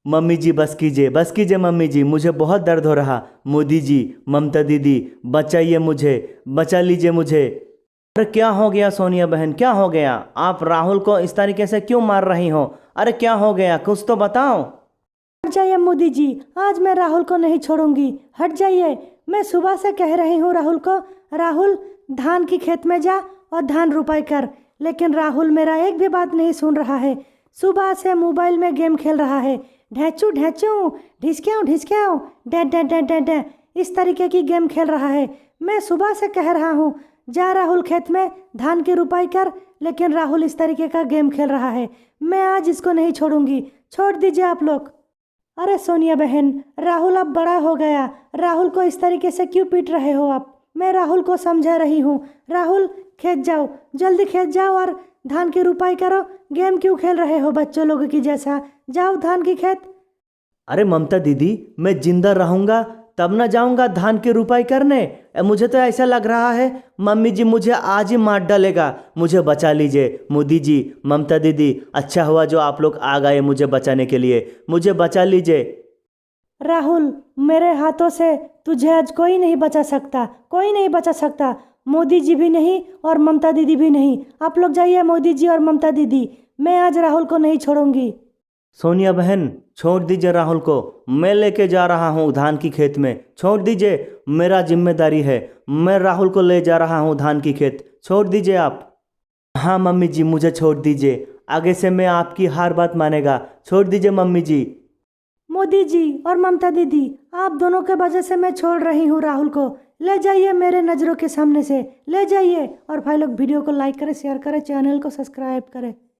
Mummy जी बस कीजिए mummy जी, मुझे बहुत दर्द हो रहा। मोदी जी, ममता दीदी, बचाइए मुझे, बचा लीजिए मुझे। अरे क्या हो गया सोनिया बहन, क्या हो गया? आप राहुल को इस तरीके से क्यों मार रही हो? अरे क्या हो गया, कुछ तो बताओ। हट जाइए मोदी जी, आज मैं राहुल को नहीं छोड़ूंगी। हट जाइए। मैं सुबह से कह रही हूँ राहुल को, राहुल धान की खेत में जा और धान रुपाई कर, लेकिन राहुल मेरा एक भी बात नहीं सुन रहा है। सुबह से मोबाइल में गेम खेल रहा है। ढैचू ढैचू, ढिसक्याऊं ढिसक्याऊं, डै डै डै डै डै, इस तरीके की गेम खेल रहा है। मैं सुबह से कह रहा हूँ जा राहुल खेत में धान की रुपाई कर, लेकिन राहुल इस तरीके का गेम खेल रहा है। मैं आज इसको नहीं छोड़ूंगी, छोड़ दीजिए आप लोग। अरे सोनिया बहन, राहुल अब बड़ा हो गया, राहुल को इस तरीके से क्यों पीट रहे हो आप? मैं राहुल को समझा रही हूँ। राहुल खेत जाओ, जल्दी खेत जाओ और धान की रुपाई करो। गेम क्यों खेल रहे हो बच्चों लोगों की जैसा? जाओ धान की खेत। अरे ममता दीदी, मैं जिंदा रहूंगा तब ना जाऊंगा धान की रुपाई करने। मुझे तो ऐसा लग रहा है मम्मी जी मुझे आज ही मार डालेगा। मुझे बचा लीजिए मोदी जी, ममता दीदी, अच्छा हुआ जो आप लोग आ गए मुझे बचाने के लिए। मुझे बचा लीजिए। राहुल, मेरे हाथों से तुझे आज कोई नहीं बचा सकता, कोई नहीं बचा सकता। मोदी जी भी नहीं और ममता दीदी भी नहीं। आप लोग जाइए मोदी जी और ममता दीदी, मैं आज राहुल को नहीं छोड़ूंगी। सोनिया बहन, छोड़ दीजिए राहुल को, मैं लेके जा रहा हूँ धान की खेत में। छोड़ दीजिए, मेरा जिम्मेदारी है। मैं राहुल को ले जा रहा हूँ धान की खेत, छोड़ दीजिए आप। हाँ मम्मी जी, मुझे छोड़ दीजिए, आगे से मैं आपकी हर बात मानेगा। छोड़ दीजिए मम्मी जी। मोदी जी और ममता दीदी, आप दोनों के वजह से मैं छोड़ रही हूँ राहुल को। ले जाइए मेरे नज़रों के सामने से, ले जाइए। और भाई लोग वीडियो को लाइक करें, शेयर करें, चैनल को सब्सक्राइब करें।